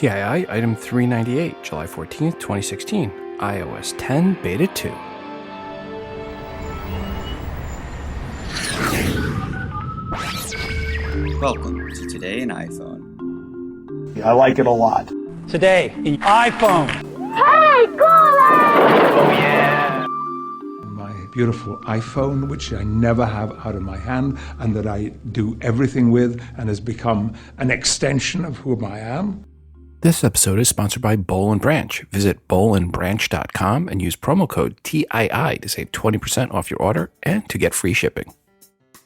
TII Item 398, July 14th, 2016, iOS 10 Beta 2. Welcome to Today in iPhone. I like it a lot. Today in iPhone. Hey, Google! Oh, yeah. My beautiful iPhone, which I never have out of my hand and that I do everything with and has become an extension of who I am. This episode is sponsored by Boll & Branch. Visit bollandbranch.com and use promo code TII to save 20% off your order and to get free shipping.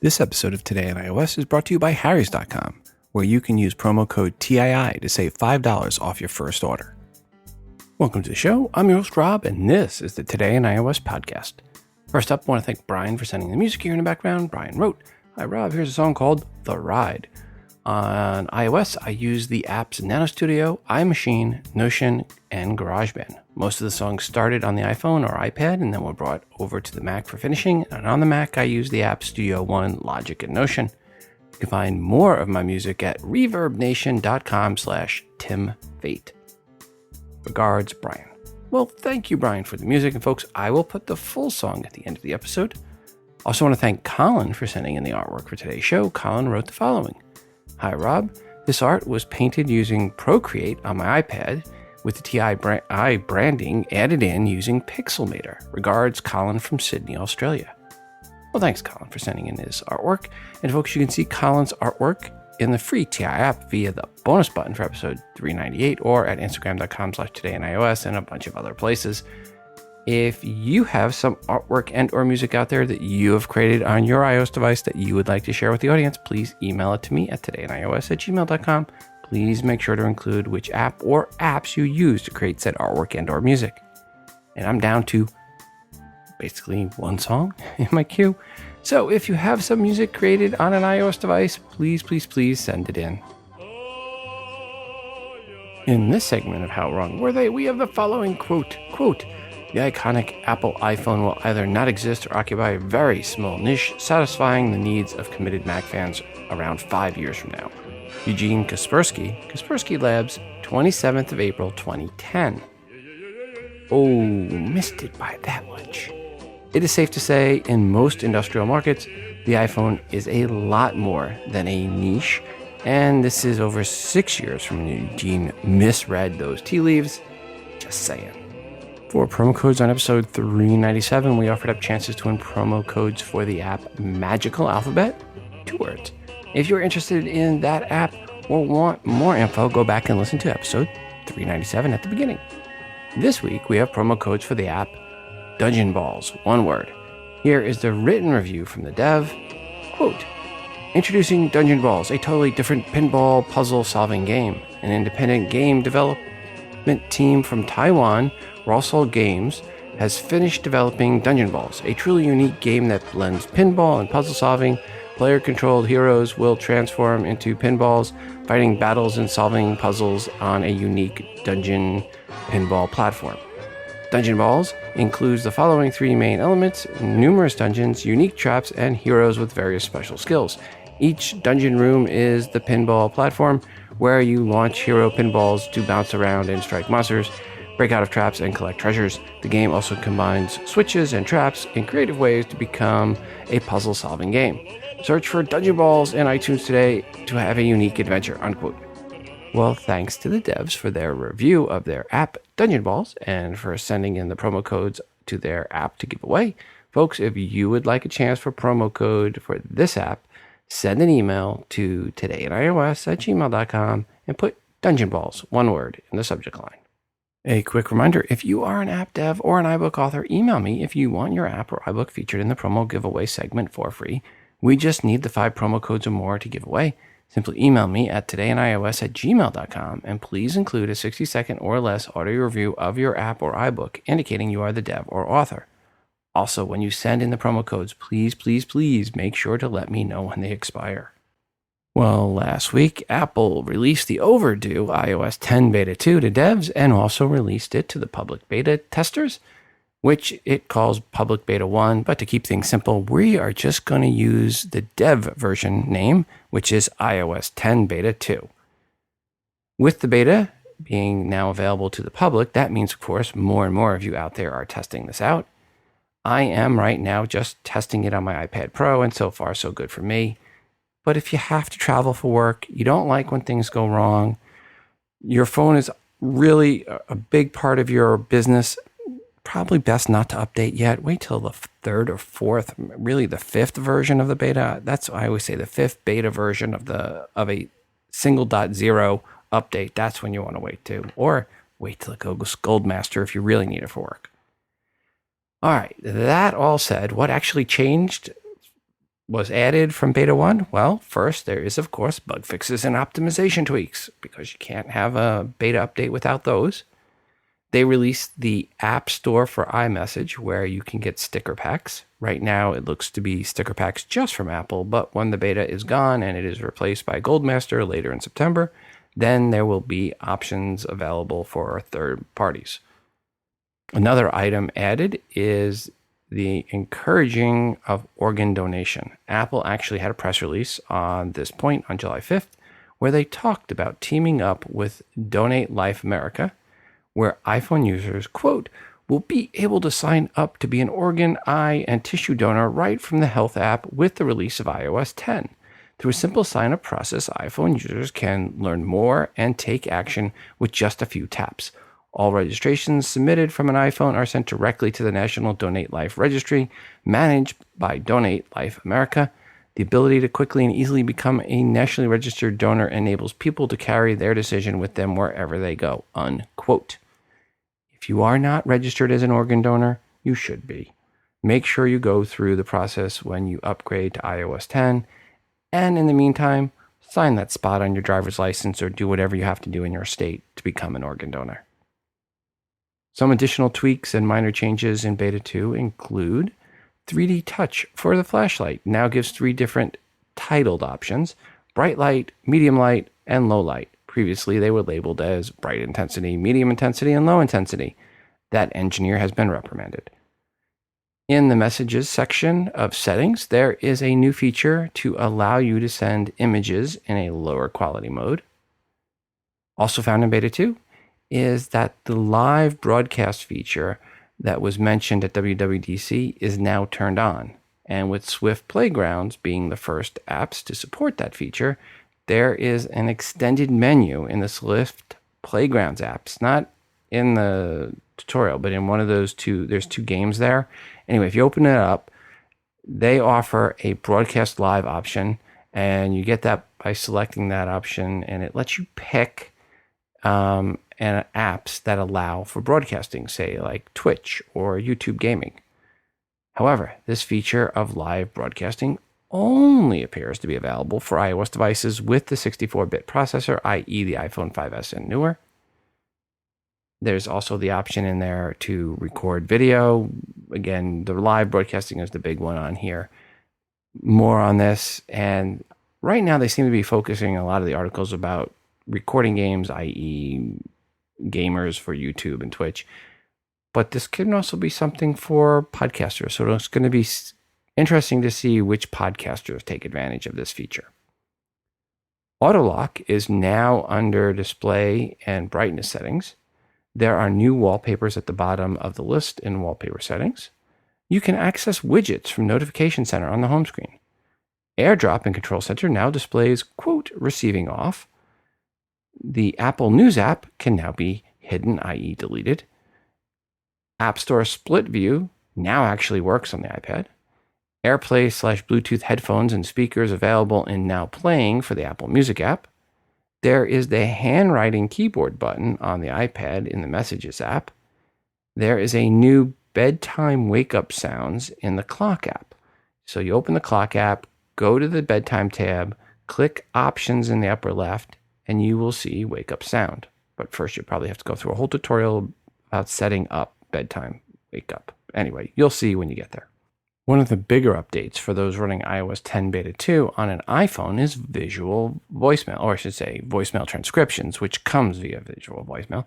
This episode of Today in iOS is brought to you by Harrys.com, where you can use promo code TII to save $5 off your first order. Welcome to the show. I'm your host, Rob, and this is the Today in iOS podcast. First up, I want to thank Brian for sending the music here in the background. Brian wrote, "Hi Rob, here's a song called The Ride. On iOS, I use the apps Nano Studio, iMachine, Notion, and GarageBand. Most of the songs started on the iPhone or iPad and then were brought over to the Mac for finishing. And on the Mac, I use the apps Studio One, Logic, and Notion. You can find more of my music at reverbnation.com/TimFate. Regards, Brian." Well, thank you, Brian, for the music. And folks, I will put the full song at the end of the episode. Also want to thank Colin for sending in the artwork for today's show. Colin wrote the following. "Hi, Rob. This art was painted using Procreate on my iPad with the TI branding added in using Pixelmator. Regards, Colin from Sydney, Australia." Well, thanks, Colin, for sending in his artwork. And folks, you can see Colin's artwork in the free TI app via the bonus button for episode 398 or at Instagram.com/todayinios and a bunch of other places. If you have some artwork and or music out there that you have created on your iOS device that you would like to share with the audience, please email it to me at todayinios@gmail.com. Please make sure to include which app or apps you use to create said artwork and or music. And I'm down to basically one song in my queue. So if you have some music created on an iOS device, please send it in. In this segment of How Wrong Were They, we have the following quote, "The iconic Apple iPhone will either not exist or occupy a very small niche, satisfying the needs of committed Mac fans around 5 years from now." Eugene Kaspersky Labs, 27th of April, 2010. Oh, missed it by that much. It is safe to say, in most industrial markets, the iPhone is a lot more than a niche, and this is over 6 years from when Eugene misread those tea leaves. Just saying. For promo codes on episode 397, we offered up chances to win promo codes for the app Magical Alphabet, 2 words. If you're interested in that app or want more info, go back and listen to episode 397 at the beginning. This week, we have promo codes for the app Dungeon Balls, 1 word. Here is the written review from the dev. Quote, "Introducing Dungeon Balls, a totally different pinball puzzle-solving game. An independent game development team from Taiwan, Rawsol Games, has finished developing Dungeon Balls, a truly unique game that blends pinball and puzzle solving. Player-controlled heroes will transform into pinballs, fighting battles and solving puzzles on a unique dungeon pinball platform. Dungeon Balls includes the following 3 main elements: numerous dungeons, unique traps, and heroes with various special skills. Each dungeon room is the pinball platform, where you launch hero pinballs to bounce around and strike monsters, break out of traps, and collect treasures. The game also combines switches and traps in creative ways to become a puzzle-solving game. Search for Dungeon Balls in iTunes today to have a unique adventure," unquote. Well, thanks to the devs for their review of their app Dungeon Balls and for sending in the promo codes to their app to give away. Folks, if you would like a chance for promo code for this app, send an email to todayinios@gmail.com and put Dungeon Balls, 1 word, in the subject line. A quick reminder, if you are an app dev or an iBook author, email me if you want your app or iBook featured in the promo giveaway segment for free. We just need the 5 promo codes or more to give away. Simply email me at todayinios@gmail.com and please include a 60-second or less audio review of your app or iBook indicating you are the dev or author. Also, when you send in the promo codes, please make sure to let me know when they expire. Well, last week, Apple released the overdue iOS 10 Beta 2 to devs and also released it to the public beta testers, which it calls Public Beta 1. But to keep things simple, we are just going to use the dev version name, which is iOS 10 Beta 2. With the beta, being now available to the public, that means, of course, more and more of you out there are testing this out. I am right now just testing it on my iPad Pro, and so far, so good for me. But if you have to travel for work, you don't like when things go wrong, your phone is really a big part of your business, probably best not to update yet. Wait till the third or fourth, really the fifth version of the beta. That's I always say the fifth beta version of a single .0 update. That's when you want to wait to, or wait till it goes Goldmaster if you really need it for work. All right, that all said, what actually changed was added from beta 1? Well, first, there is, of course, bug fixes and optimization tweaks, because you can't have a beta update without those. They released the App Store for iMessage, where you can get sticker packs. Right now, it looks to be sticker packs just from Apple, but when the beta is gone and it is replaced by Goldmaster later in September, then there will be options available for third parties. Another item added is the encouraging of organ donation. Apple actually had a press release on this point on July 5th, where they talked about teaming up with Donate Life America, where iPhone users, quote, will be able to sign up to be an organ, eye, and tissue donor right from the Health app with the release of iOS 10. Through a simple sign-up process, iPhone users can learn more and take action with just a few taps. All registrations submitted from an iPhone are sent directly to the National Donate Life Registry, managed by Donate Life America. The ability to quickly and easily become a nationally registered donor enables people to carry their decision with them wherever they go, unquote. If you are not registered as an organ donor, you should be. Make sure you go through the process when you upgrade to iOS 10, and in the meantime, sign that spot on your driver's license or do whatever you have to do in your state to become an organ donor. Some additional tweaks and minor changes in Beta 2 include 3D Touch for the flashlight. Now gives 3 different titled options: bright light, medium light, and low light. Previously, they were labeled as bright intensity, medium intensity, and low intensity. That engineer has been reprimanded. In the messages section of settings, there is a new feature to allow you to send images in a lower quality mode. Also found in Beta 2 is that the live broadcast feature that was mentioned at WWDC is now turned on. And with Swift Playgrounds being the first apps to support that feature, there is an extended menu in the Swift Playgrounds apps, not in the tutorial, but in one of those two. There's 2 games there. Anyway, if you open it up, they offer a broadcast live option, and you get that by selecting that option, and it lets you pick and apps that allow for broadcasting, say like Twitch or YouTube gaming. However, this feature of live broadcasting only appears to be available for iOS devices with the 64-bit processor, i.e. the iPhone 5S and newer. There's also the option in there to record video. Again, the live broadcasting is the big one on here. More on this, and right now they seem to be focusing a lot of the articles about recording games, i.e. gamers for YouTube and Twitch. But this can also be something for podcasters. So it's going to be interesting to see which podcasters take advantage of this feature. Auto lock is now under display and brightness settings. There are new wallpapers at the bottom of the list in wallpaper settings. You can access widgets from Notification Center on the home screen. AirDrop in Control Center now displays, quote, receiving off. The Apple News app can now be hidden, i.e. deleted. App Store Split View now actually works on the iPad. AirPlay/Bluetooth headphones and speakers available in Now Playing for the Apple Music app. There is the handwriting keyboard button on the iPad in the Messages app. There is a new bedtime wake-up sounds in the Clock app. So you open the Clock app, go to the bedtime tab, click Options in the upper left, and you will see wake up sound. But first, you probably have to go through a whole tutorial about setting up bedtime wake up. Anyway, you'll see when you get there. One of the bigger updates for those running iOS 10 Beta 2 on an iPhone is visual voicemail, or I should say voicemail transcriptions, which comes via visual voicemail.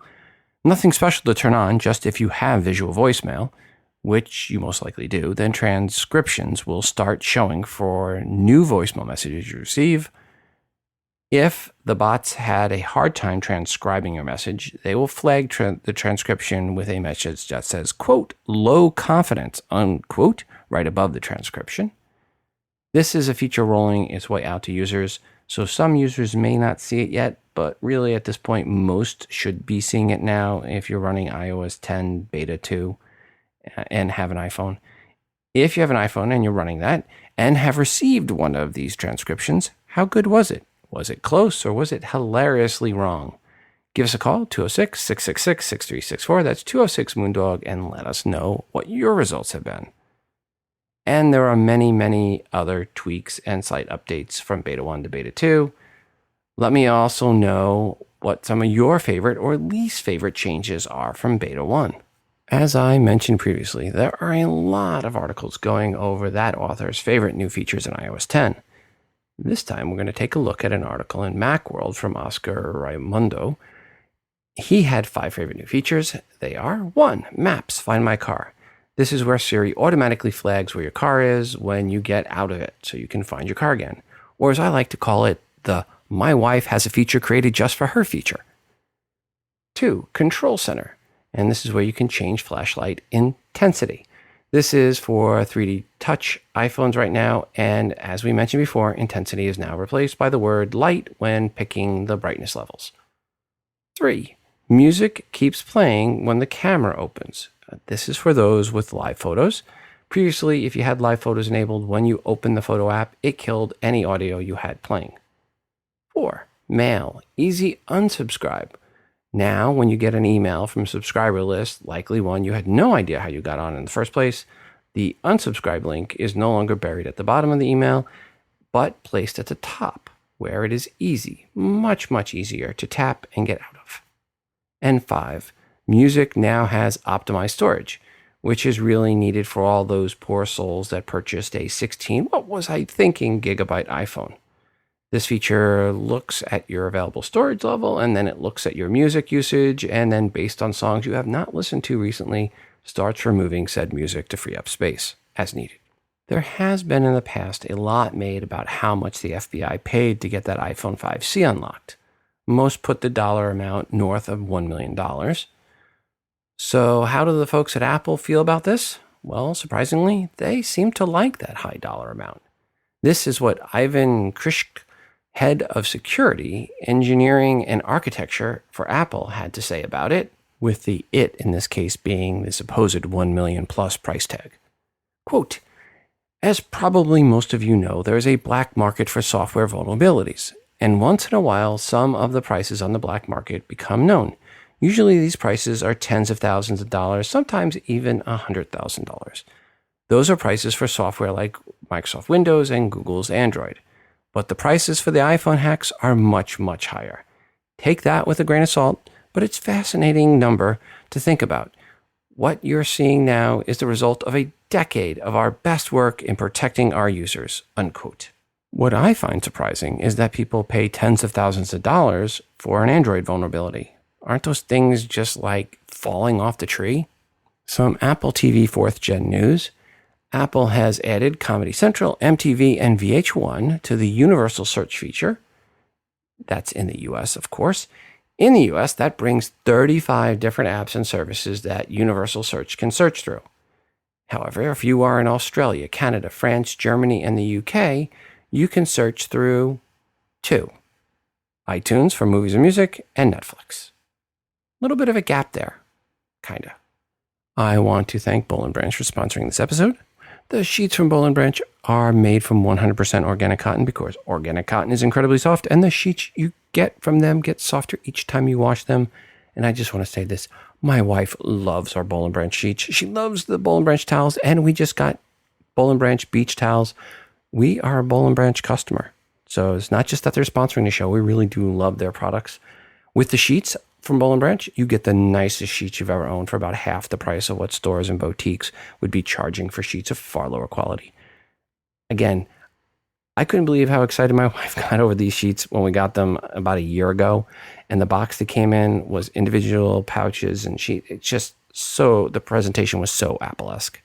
Nothing special to turn on, just if you have visual voicemail, which you most likely do, then transcriptions will start showing for new voicemail messages you receive. If the bots had a hard time transcribing your message, they will flag the transcription with a message that says, quote, low confidence, unquote, right above the transcription. This is a feature rolling its way out to users, so some users may not see it yet, but really at this point, most should be seeing it now if you're running iOS 10 Beta 2 and have an iPhone. If you have an iPhone and you're running that and have received one of these transcriptions, how good was it? Was it close or was it hilariously wrong? Give us a call, 206-666-6364. That's 206-MOONDOG, and let us know what your results have been. And there are many, many other tweaks and site updates from Beta 1 to Beta 2. Let me also know what some of your favorite or least favorite changes are from Beta 1. As I mentioned previously, there are a lot of articles going over that author's favorite new features in iOS 10. This time, we're going to take a look at an article in Macworld from Oscar Raimundo. He had 5 favorite new features. They are: 1. Maps, Find My Car. This is where Siri automatically flags where your car is when you get out of it, so you can find your car again. Or as I like to call it, the My Wife Has a Feature Created Just for Her feature. 2. Control Center. And this is where you can change flashlight intensity. This is for 3D Touch iPhones right now, and as we mentioned before, intensity is now replaced by the word light when picking the brightness levels. 3. Music keeps playing when the camera opens. This is for those with live photos. Previously, if you had live photos enabled, when you opened the photo app, it killed any audio you had playing. 4. Mail, easy unsubscribe. Now, when you get an email from a subscriber list, likely one you had no idea how you got on in the first place, the unsubscribe link is no longer buried at the bottom of the email, but placed at the top, where it is easy, much, much easier to tap and get out of. And 5, music now has optimized storage, which is really needed for all those poor souls that purchased a 16, gigabyte iPhone. This feature looks at your available storage level, and then it looks at your music usage, and then based on songs you have not listened to recently, starts removing said music to free up space as needed. There has been in the past a lot made about how much the FBI paid to get that iPhone 5C unlocked. Most put the dollar amount north of $1 million. So how do the folks at Apple feel about this? Well, surprisingly, they seem to like that high dollar amount. This is what Ivan Krishk, head of security, engineering, and architecture for Apple, had to say about it, with the "it" in this case being the supposed $1 million plus price tag. Quote, as probably most of you know, there is a black market for software vulnerabilities, and once in a while, some of the prices on the black market become known. Usually these prices are tens of thousands of dollars, sometimes even $100,000. Those are prices for software like Microsoft Windows and Google's Android. But the prices for the iPhone hacks are much, much higher. Take that with a grain of salt, but it's a fascinating number to think about. What you're seeing now is the result of a decade of our best work in protecting our users, unquote. What I find surprising is that people pay tens of thousands of dollars for an Android vulnerability. Aren't those things just like falling off the tree? Some Apple TV 4th Gen news. Apple has added Comedy Central, MTV, and VH1 to the Universal Search feature. That's in the US, of course. In the US, that brings 35 different apps and services that Universal Search can search through. However, if you are in Australia, Canada, France, Germany, and the UK, you can search through 2. iTunes for movies and music, and Netflix. A little bit of a gap there, kinda. I want to thank Boll & Branch for sponsoring this episode. The sheets from Boll & Branch are made from 100% organic cotton because organic cotton is incredibly soft, and the sheets you get from them get softer each time you wash them. And I just want to say this. My wife loves our Boll & Branch sheets. She loves the Boll & Branch towels, and we just got Boll & Branch beach towels. We are a Boll & Branch customer. So it's not just that they're sponsoring the show. We really do love their products. With the sheets from Boll & Branch, you get the nicest sheets you've ever owned for about half the price of what stores and boutiques would be charging for sheets of far lower quality. Again, I couldn't believe how excited my wife got over these sheets when we got them about a year ago. And the box that came in was individual pouches and it's just the presentation was so Apple-esque.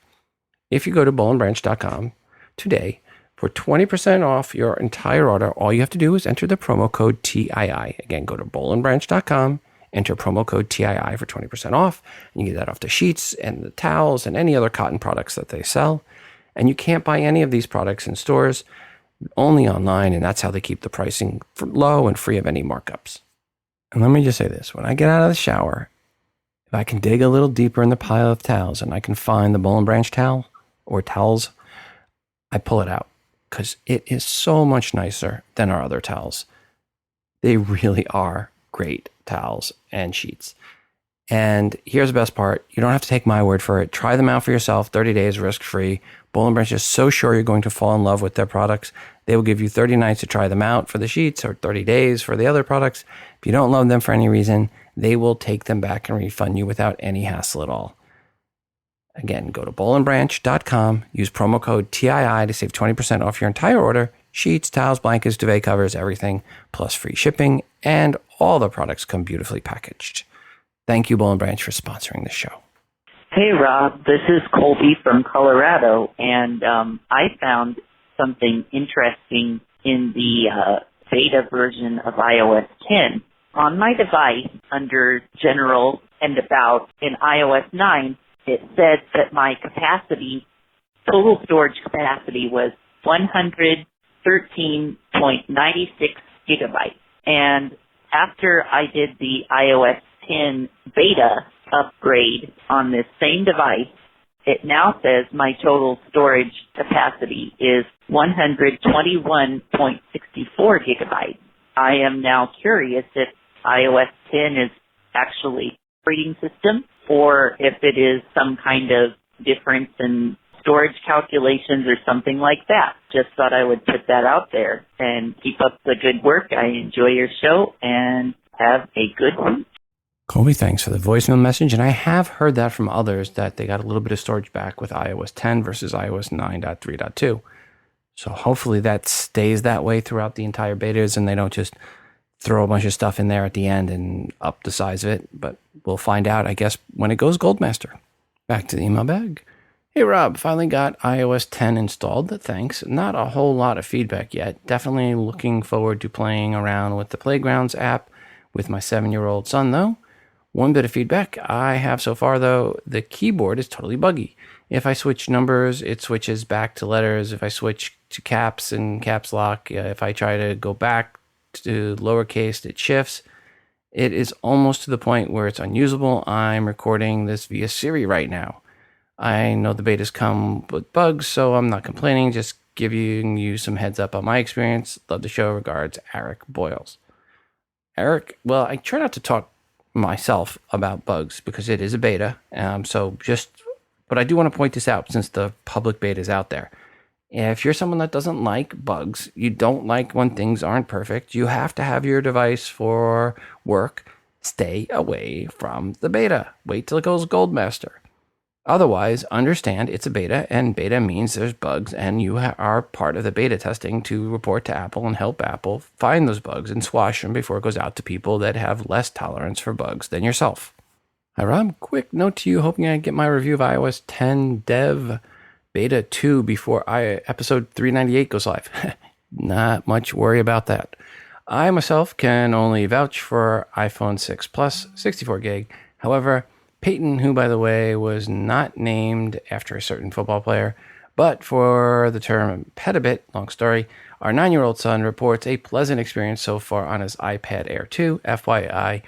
If you go to bollandbranch.com today, For 20% off your entire order, all you have to do is enter the promo code TII. Again, go to bowlandbranch.com, enter promo code TII for 20% off, and you get that off the sheets and the towels and any other cotton products that they sell. And you can't buy any of these products in stores, only online, and that's how they keep the pricing low and free of any markups. And let me just say this, when I get out of the shower, if I can dig a little deeper in the pile of towels and I can find the Boll and Branch towel or towels, I pull it out because it is so much nicer than our other towels. They really are great towels and sheets. And here's the best part. You don't have to take my word for it. Try them out for yourself, 30 days risk-free. Boll and Branch is so sure you're going to fall in love with their products. They will give you 30 nights to try them out for the sheets or 30 days for the other products. If you don't love them for any reason, they will take them back and refund you without any hassle at all. Again, go to bowlandbranch.com, use promo code TII to save 20% off your entire order. Sheets, towels, blankets, duvet covers, everything, plus free shipping, and all the products come beautifully packaged. Thank you, Boll and Branch, for sponsoring the show. Hey, Rob. This is Colby from Colorado, and I found something interesting in the beta version of iOS 10. On my device, under General and About in iOS 9, it said that my capacity, total storage capacity, was 113.96 gigabytes. And after I did the iOS 10 beta upgrade on this same device, it now says my total storage capacity is 121.64 gigabytes. I am now curious if iOS 10 is actually an operating system or if it is some kind of difference in storage calculations or something like that. Just thought I would put that out there and keep up the good work. I enjoy your show and have a good week. Colby, thanks for the voicemail message. And I have heard that from others that they got a little bit of storage back with iOS 10 versus iOS 9.3.2. So hopefully that stays that way throughout the entire betas and they don't just throw a bunch of stuff in there at the end and up the size of it. But we'll find out, I guess, when it goes Goldmaster. Back to the email bag. Hey, Rob, finally got iOS 10 installed. Thanks. Not a whole lot of feedback yet. Definitely looking forward to playing around with the Playgrounds app with my 7-year-old son, though. One bit of feedback I have so far, though, the keyboard is totally buggy. If I switch numbers, it switches back to letters. If I switch to caps and caps lock, if I try to go back to lowercase, it shifts. It is almost to the point where it's unusable. I'm recording this via Siri right now. I know the betas come with bugs, so I'm not complaining, just giving you some heads up on my experience. Love the show. Regards, Eric Boyles. Eric, well, I try not to talk myself about bugs because it is a beta. But I do want to point this out since the public beta is out there. If you're someone that doesn't like bugs, you don't like when things aren't perfect, you have to have your device for work, stay away from the beta. Wait till it goes Goldmaster. Otherwise, understand it's a beta, and beta means there's bugs, and you are part of the beta testing to report to Apple and help Apple find those bugs and squash them before it goes out to people that have less tolerance for bugs than yourself. Hi, Rob. Quick note to you, hoping I get my review of iOS 10 Dev Beta 2 before episode 398 goes live. Not much worry about that. I myself can only vouch for iPhone 6 Plus 64 gig. However, Peyton, who, by the way, was not named after a certain football player, but for the term petabit, long story, our 9-year-old son reports a pleasant experience so far on his iPad Air 2. FYI,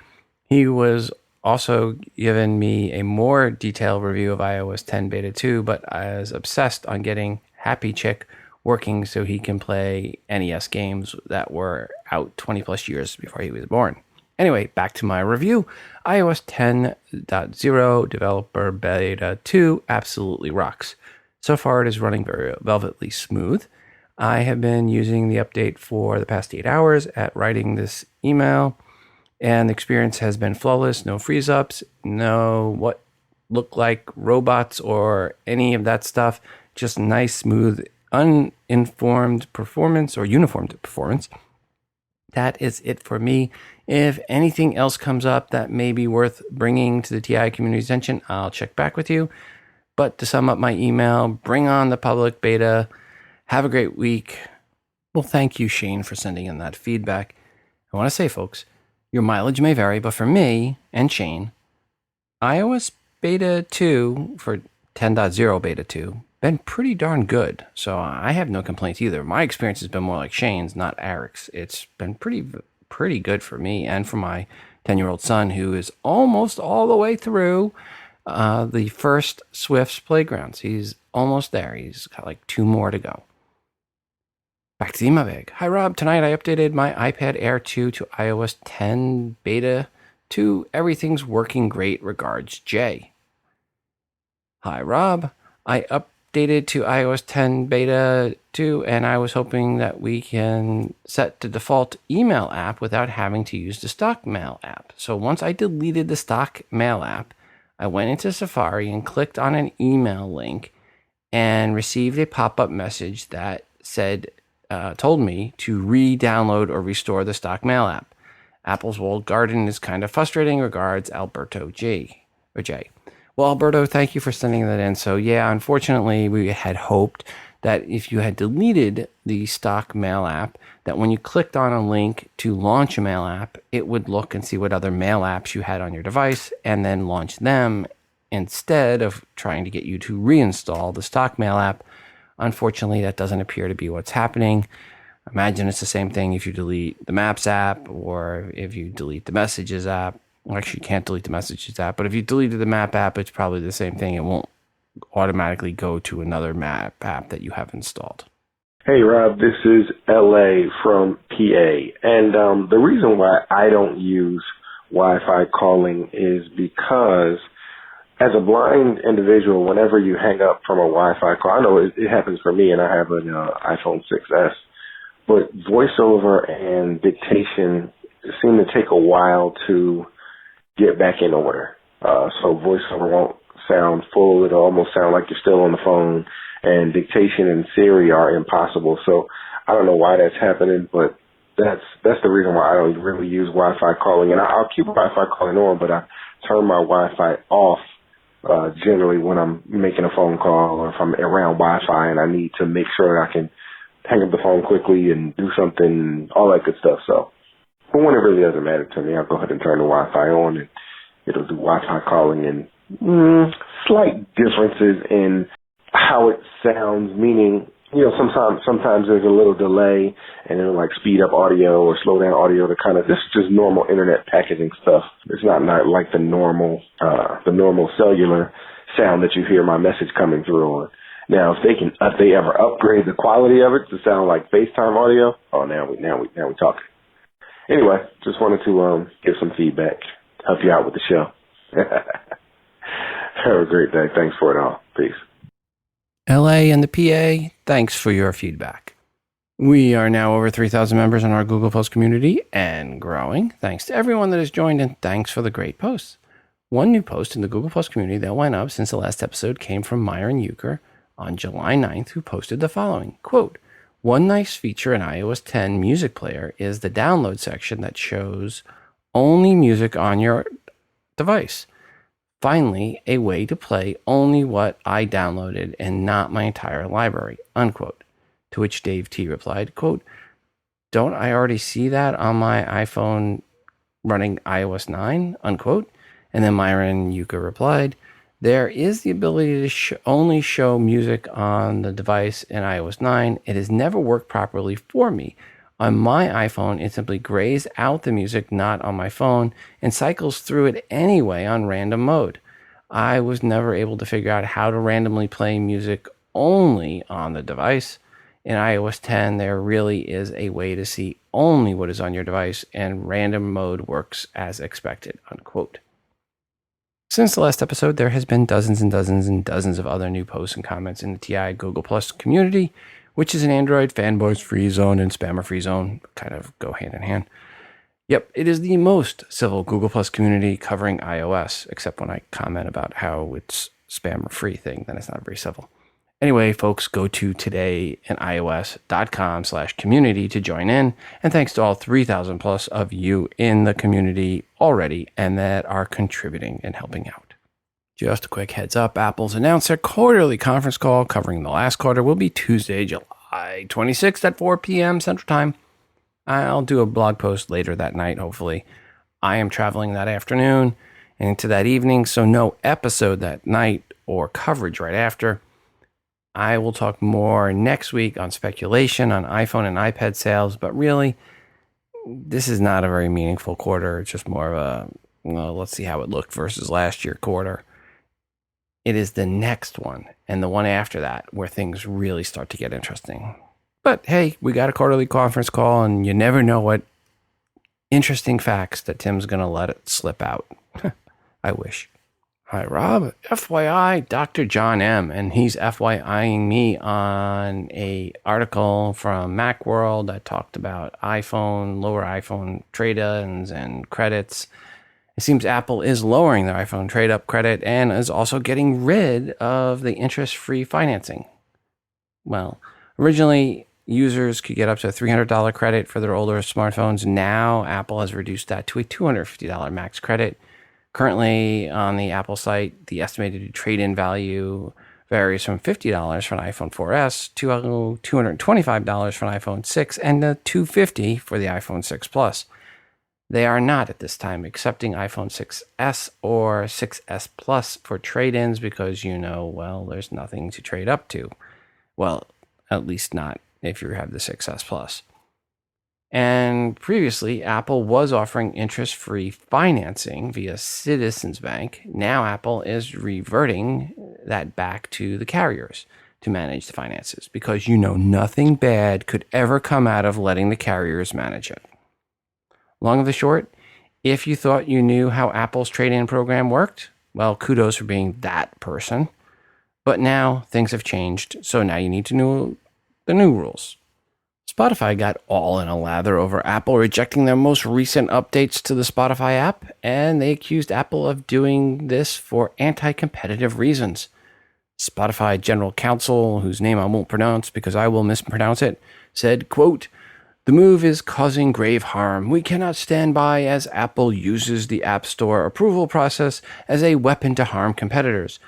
he was also given me a more detailed review of iOS 10 Beta 2, but I was obsessed on getting Happy Chick working so he can play NES games that were out 20 plus years before he was born. Anyway, back to my review. iOS 10.0 Developer Beta 2 absolutely rocks. So far, it is running very velvetly smooth. I have been using the update for the past 8 hours at writing this email, and the experience has been flawless. No freeze-ups, no what look like robots or any of that stuff. Just nice, smooth, uninformed performance or uniformed performance. That is it for me. If anything else comes up that may be worth bringing to the TI community's attention, I'll check back with you. But to sum up my email, bring on the public beta. Have a great week. Well, thank you, Shane, for sending in that feedback. I want to say, folks, your mileage may vary, but for me and Shane, iOS Beta 2 for 10.0 Beta 2 been pretty darn good. So I have no complaints either. My experience has been more like Shane's, not Eric's. It's been pretty good for me and for my 10-year-old son, who is almost all the way through the first Swift's playgrounds. He's almost there. He's got like 2 more to go. Back to the email bag. Hi, Rob. Tonight I updated my iPad Air 2 to iOS 10 Beta 2. Everything's working great. Regards, Jay. Hi, Rob. I updated to iOS 10 Beta 2, and I was hoping that we can set the default email app without having to use the stock mail app. So once I deleted the stock mail app, I went into Safari and clicked on an email link and received a pop-up message that told me to re-download or restore the stock mail app. Apple's walled garden is kind of frustrating. Regards, Alberto J. Well, Alberto, thank you for sending that in. So yeah, unfortunately, we had hoped that if you had deleted the stock mail app, that when you clicked on a link to launch a mail app, it would look and see what other mail apps you had on your device and then launch them instead of trying to get you to reinstall the stock mail app. Unfortunately, that doesn't appear to be what's happening. Imagine it's the same thing if you delete the Maps app or if you delete the Messages app. Well, actually, you can't delete the Messages app, but if you deleted the Map app, it's probably the same thing. It won't automatically go to another map app that you have installed. Hey, Rob, this is LA from PA. And the reason why I don't use Wi-Fi calling is because as a blind individual, whenever you hang up from a Wi-Fi call, I know it happens for me, and I have an iPhone 6S, but voiceover and dictation seem to take a while to get back in order. So voiceover won't sound full. It'll almost sound like you're still on the phone, and dictation and Siri are impossible. So I don't know why that's happening, but that's the reason why I don't really use Wi-Fi calling. And I'll keep Wi-Fi calling on, but I turn my Wi-Fi off generally when I'm making a phone call or if I'm around Wi-Fi and I need to make sure I can hang up the phone quickly and do something, all that good stuff. So, but when it really doesn't matter to me, I'll go ahead and turn the Wi-Fi on and it'll do Wi-Fi calling, and slight differences in how it sounds, meaning, sometimes there's a little delay and it'll like speed up audio or slow down audio to kind of, this is just normal internet packaging stuff. It's not like the normal cellular sound that you hear my message coming through on. Now, if they ever upgrade the quality of it to sound like FaceTime audio, now we talking. Anyway, just wanted to give some feedback, help you out with the show. Have a great day. Thanks for it all. Peace. LA and the PA, thanks for your feedback. We are now over 3,000 members in our Google Plus community and growing. Thanks to everyone that has joined, and thanks for the great posts. One new post in the Google Plus community that went up since the last episode came from Myron Euchre on July 9th, who posted the following, quote, "One nice feature in iOS 10 Music Player is the download section that shows only music on your device. Finally, a way to play only what I downloaded and not my entire library," unquote. To which Dave T replied, quote, "Don't I already see that on my iPhone running iOS 9, unquote?" And then Myron Euchre replied, "There is the ability to only show music on the device in iOS 9. It has never worked properly for me. On my iPhone, it simply grays out the music not on my phone and cycles through it anyway on random mode. I was never able to figure out how to randomly play music only on the device. In iOS 10, there really is a way to see only what is on your device, and random mode works as expected," unquote. Since the last episode, there has been dozens and dozens and dozens of other new posts and comments in the TI Google Plus community, which is an Android fanboys free zone and spammer free zone, kind of go hand in hand. Yep, it is the most civil Google Plus community covering iOS, except when I comment about how it's spammer free thing, then it's not very civil. Anyway, folks, go to todayandios.com/community to join in. And thanks to all 3,000 plus of you in the community already and that are contributing and helping out. Just a quick heads up, Apple's announced their quarterly conference call covering the last quarter will be Tuesday, July July 26th at 4 p.m. Central Time. I'll do a blog post later that night, hopefully. I am traveling that afternoon and into that evening, so no episode that night or coverage right after. I will talk more next week on speculation on iPhone and iPad sales, but really, this is not a very meaningful quarter. It's just more of a, well, let's see how it looked versus last year quarter. It is the next one and the one after that where things really start to get interesting. But hey, we got a quarterly conference call, and you never know what interesting facts that Tim's going to let it slip out. I wish. Hi, Rob. FYI, Dr. John M. And he's FYIing me on a article from Macworld that talked about lower iPhone trade-ins and credits. It seems Apple is lowering their iPhone trade-up credit and is also getting rid of the interest-free financing. Well, originally, users could get up to a $300 credit for their older smartphones. Now, Apple has reduced that to a $250 max credit. Currently, on the Apple site, the estimated trade-in value varies from $50 for an iPhone 4S to $225 for an iPhone 6 and $250 for the iPhone 6 Plus. They are not at this time accepting iPhone 6S or 6S Plus for trade-ins because, there's nothing to trade up to. Well, at least not if you have the 6S Plus. And previously, Apple was offering interest-free financing via Citizens Bank. Now Apple is reverting that back to the carriers to manage the finances because nothing bad could ever come out of letting the carriers manage it. Long of the short, if you thought you knew how Apple's trade-in program worked, well, kudos for being that person. But now things have changed, so now you need to know the new rules. Spotify got all in a lather over Apple rejecting their most recent updates to the Spotify app, and they accused Apple of doing this for anti-competitive reasons. Spotify General Counsel, whose name I won't pronounce because I will mispronounce it, said, quote, "The move is causing grave harm. We cannot stand by as Apple uses the App Store approval process as a weapon to harm competitors.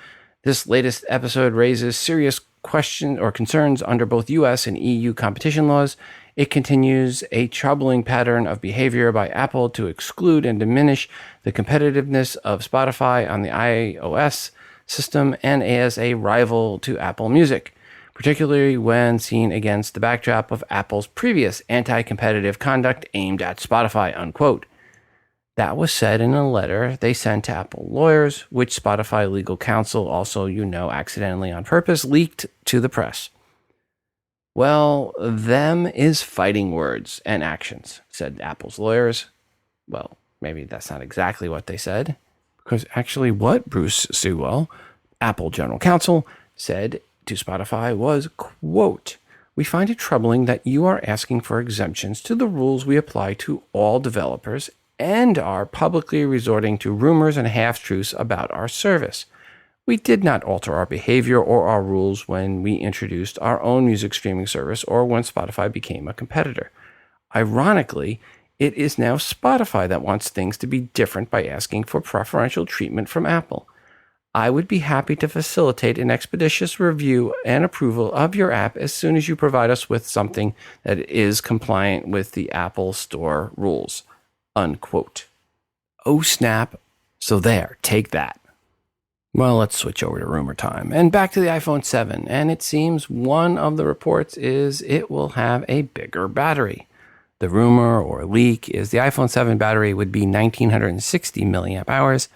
This latest episode raises serious questions or concerns under both US and EU competition laws. It continues a troubling pattern of behavior by Apple to exclude and diminish the competitiveness of Spotify on the iOS system and as a rival to Apple Music, particularly when seen against the backdrop of Apple's previous anti-competitive conduct aimed at Spotify," unquote. That was said in a letter they sent to Apple lawyers, which Spotify legal counsel also, accidentally on purpose leaked to the press. Well, them is fighting words and actions, said Apple's lawyers. Well, maybe that's not exactly what they said, because actually what Bruce Sewell, Apple general counsel, said to Spotify was, quote, "We find it troubling that you are asking for exemptions to the rules we apply to all developers and are publicly resorting to rumors and half-truths about our service. We did not alter our behavior or our rules when we introduced our own music streaming service or when Spotify became a competitor. Ironically, it is now Spotify that wants things to be different by asking for preferential treatment from Apple. I would be happy to facilitate an expeditious review and approval of your app as soon as you provide us with something that is compliant with the Apple Store rules," unquote. Oh, snap. So there, take that. Well, let's switch over to rumor time and back to the iPhone 7. And it seems one of the reports is it will have a bigger battery. The rumor or leak is the iPhone 7 battery would be 1960 milliamp hours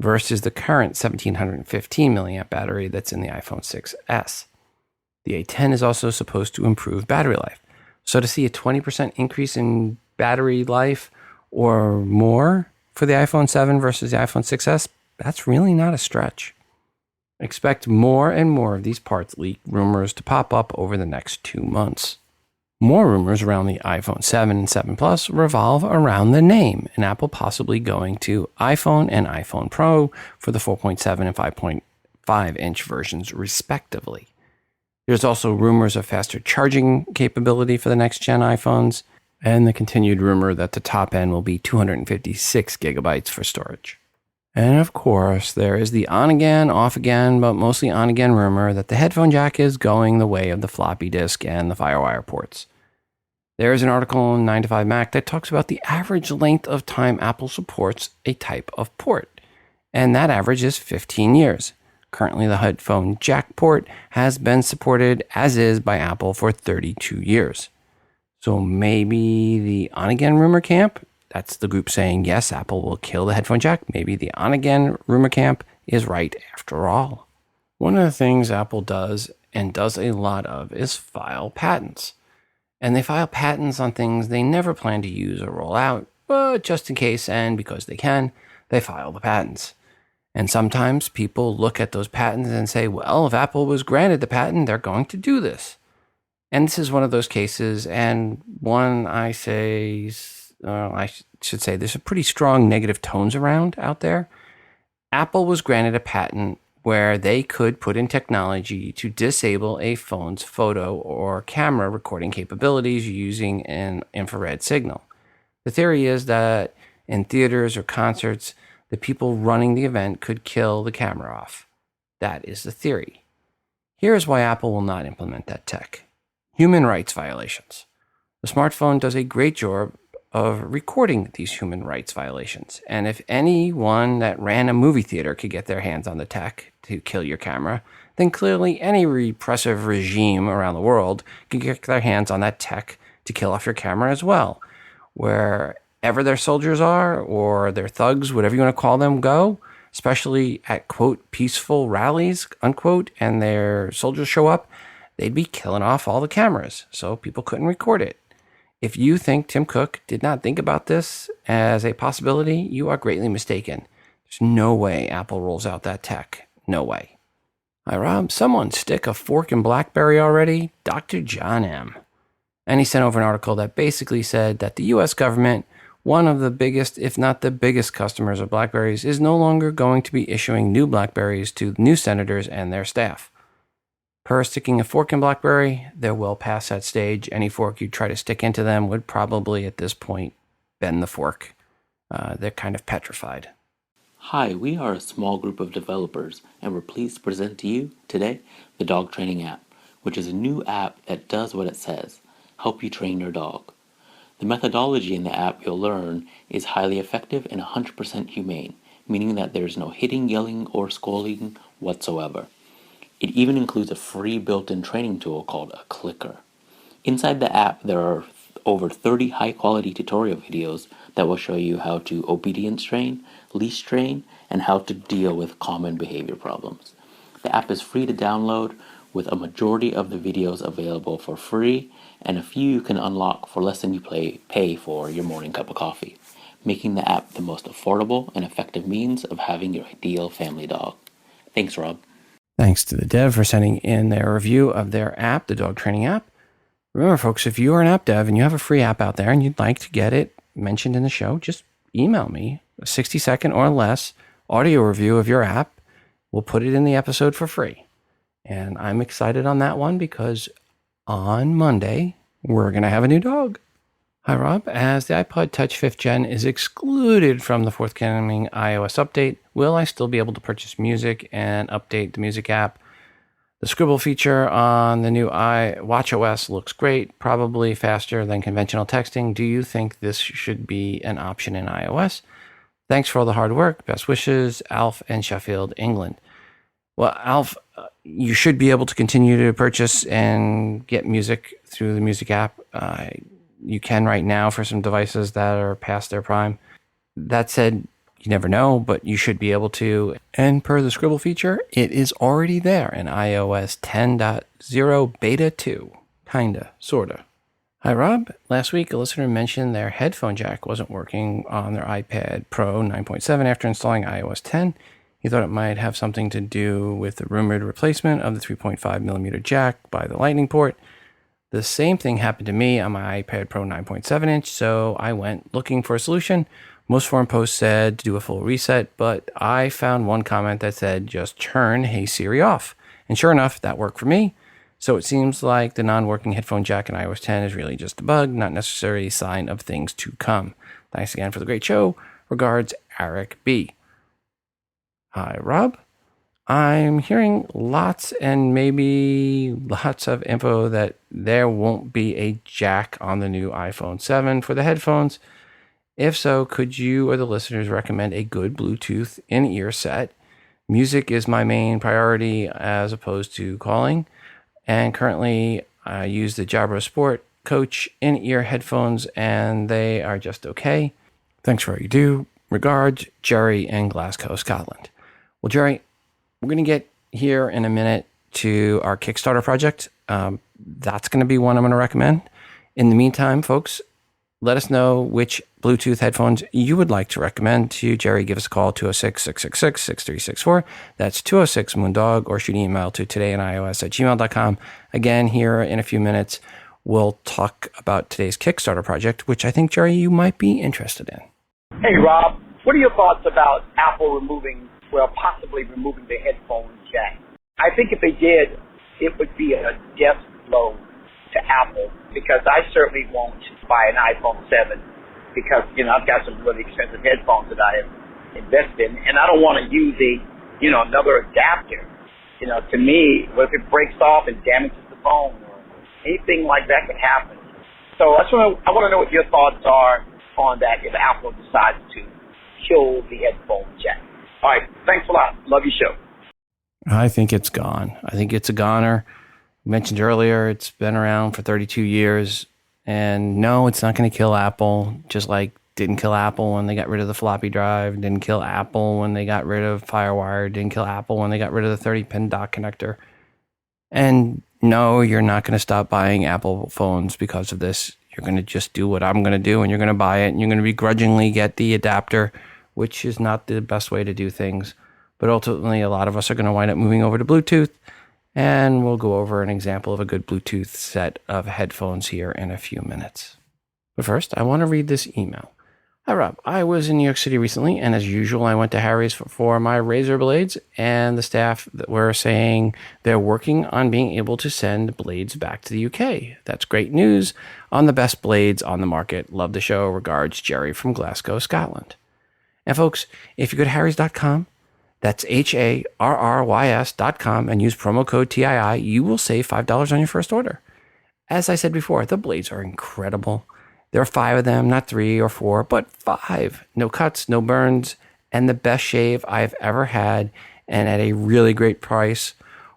versus the current 1715 milliamp battery that's in the iPhone 6S. The A10 is also supposed to improve battery life. So to see a 20% increase in battery life or more for the iPhone 7 versus the iPhone 6S, that's really not a stretch. Expect more and more of these parts leak rumors to pop up over the next 2 months. More rumors around the iPhone 7 and 7 Plus revolve around the name, and Apple possibly going to iPhone and iPhone Pro for the 4.7 and 5.5 inch versions, respectively. There's also rumors of faster charging capability for the next-gen iPhones, and the continued rumor that the top end will be 256 gigabytes for storage. And of course, there is the on again, off again, but mostly on again rumor that the headphone jack is going the way of the floppy disk and the FireWire ports. There is an article in 9 to 5 Mac that talks about the average length of time Apple supports a type of port, and that average is 15 years. Currently, the headphone jack port has been supported as is by Apple for 32 years. So maybe the on-again rumor camp, that's the group saying, yes, Apple will kill the headphone jack. Maybe the on-again rumor camp is right after all. One of the things Apple does, and does a lot of, is file patents. And they file patents on things they never plan to use or roll out, but just in case and because they can, they file the patents. And sometimes people look at those patents and say, well, if Apple was granted the patent, they're going to do this. And this is one of those cases, and one I should say there's a pretty strong negative tones around out there. Apple was granted a patent where they could put in technology to disable a phone's photo or camera recording capabilities using an infrared signal. The theory is that in theaters or concerts, the people running the event could kill the camera off. That is the theory. Here is why Apple will not implement that tech. Human rights violations. The smartphone does a great job of recording these human rights violations. And if anyone that ran a movie theater could get their hands on the tech to kill your camera, then clearly any repressive regime around the world can get their hands on that tech to kill off your camera as well. Wherever their soldiers are, or their thugs, whatever you want to call them, go, especially at, quote, peaceful rallies, unquote, and their soldiers show up, they'd be killing off all the cameras, so people couldn't record it. If you think Tim Cook did not think about this as a possibility, you are greatly mistaken. There's no way Apple rolls out that tech. No way. Hi, Rob. Someone stick a fork in BlackBerry already? Dr. John M. And he sent over an article that basically said that the U.S. government, one of the biggest, if not the biggest customers of BlackBerries, is no longer going to be issuing new BlackBerries to new senators and their staff. Per sticking a fork in BlackBerry, they're well past that stage. Any fork you try to stick into them would probably, at this point, bend the fork. They're kind of petrified. Hi, we are a small group of developers, and we're pleased to present to you, today, the Dog Training app, which is a new app that does what it says, help you train your dog. The methodology in the app you'll learn is highly effective and 100% humane, meaning that there's no hitting, yelling, or scolding whatsoever. It even includes a free built-in training tool called a clicker. Inside the app, there are over 30 high-quality tutorial videos that will show you how to obedience train, leash train, and how to deal with common behavior problems. The app is free to download, with a majority of the videos available for free, and a few you can unlock for less than you pay for your morning cup of coffee, making the app the most affordable and effective means of having your ideal family dog. Thanks, Rob. Thanks to the dev for sending in their review of their app, the Dog Training app. Remember, folks, if you are an app dev and you have a free app out there and you'd like to get it mentioned in the show, just email me a 60-second or less audio review of your app. We'll put it in the episode for free. And I'm excited on that one because on Monday, we're going to have a new dog. Hi, Rob. As the iPod Touch 5th Gen is excluded from the forthcoming iOS update, will I still be able to purchase music and update the music app? The scribble feature on the new watchOS looks great, probably faster than conventional texting. Do you think this should be an option in iOS? Thanks for all the hard work. Best wishes, Alf in Sheffield, England. Well, Alf, you should be able to continue to purchase and get music through the music app. You can right now for some devices that are past their prime. That said, you never know, but you should be able to. And per the scribble feature, it is already there in iOS 10.0 Beta 2. Kinda, sorta. Hi, Rob. Last week, a listener mentioned their headphone jack wasn't working on their iPad Pro 9.7 after installing iOS 10. He thought it might have something to do with the rumored replacement of the 3.5mm jack by the Lightning port. The same thing happened to me on my iPad Pro 9.7 inch, so I went looking for a solution. Most forum posts said to do a full reset, but I found one comment that said just turn Hey Siri off. And sure enough, that worked for me. So it seems like the non-working headphone jack in iOS 10 is really just a bug, not necessarily a sign of things to come. Thanks again for the great show. Regards, Eric B. Hi, Rob. I'm hearing lots and maybe lots of info that there won't be a jack on the new iPhone 7 for the headphones. If so, could you or the listeners recommend a good Bluetooth in-ear set? Music is my main priority as opposed to calling. And currently, I use the Jabra Sport Coach in-ear headphones, and they are just okay. Thanks for what you do. Regards, Jerry in Glasgow, Scotland. Well, Jerry, we're going to get here in a minute to our Kickstarter project. That's going to be one I'm going to recommend. In the meantime, folks, let us know which Bluetooth headphones you would like to recommend to Jerry. Give us a call, 206-666-6364. That's 206-MOONDOG, or shoot an email to todayinios@gmail.com. Again, here in a few minutes, we'll talk about today's Kickstarter project, which I think, Jerry, you might be interested in. Hey, Rob, what are your thoughts about Apple possibly removing the headphone jack? I think if they did, it would be a death blow to Apple, because I certainly won't buy an iPhone 7 because, I've got some really expensive headphones that I have invested in, and I don't want to use another adapter. To me, what if it breaks off and damages the phone, or anything like that could happen? So I want to know what your thoughts are on that if Apple decides to kill the headphone jack. All right, thanks a lot. Love your show. I think it's gone. I think it's a goner. Mentioned earlier, it's been around for 32 years, and no, it's not going to kill Apple, just like didn't kill Apple when they got rid of the floppy drive, didn't kill Apple when they got rid of FireWire, didn't kill Apple when they got rid of the 30-pin dock connector. And no, you're not going to stop buying Apple phones because of this. You're going to just do what I'm going to do, and you're going to buy it, and you're going to begrudgingly get the adapter, which is not the best way to do things. But ultimately, a lot of us are going to wind up moving over to Bluetooth. And we'll go over an example of a good Bluetooth set of headphones here in a few minutes. But first, I want to read this email. Hi, Rob. I was in New York City recently, and as usual, I went to Harry's for my razor blades, and the staff were saying they're working on being able to send blades back to the UK. That's great news on the best blades on the market. Love the show. Regards, Jerry from Glasgow, Scotland. And folks, if you go to harrys.com, that's HARRYS.com, and use promo code TII, you will save $5 on your first order. As I said before, the blades are incredible. There are 5 of them, not 3 or 4, but 5. No cuts, no burns, and the best shave I've ever had, and at a really great price.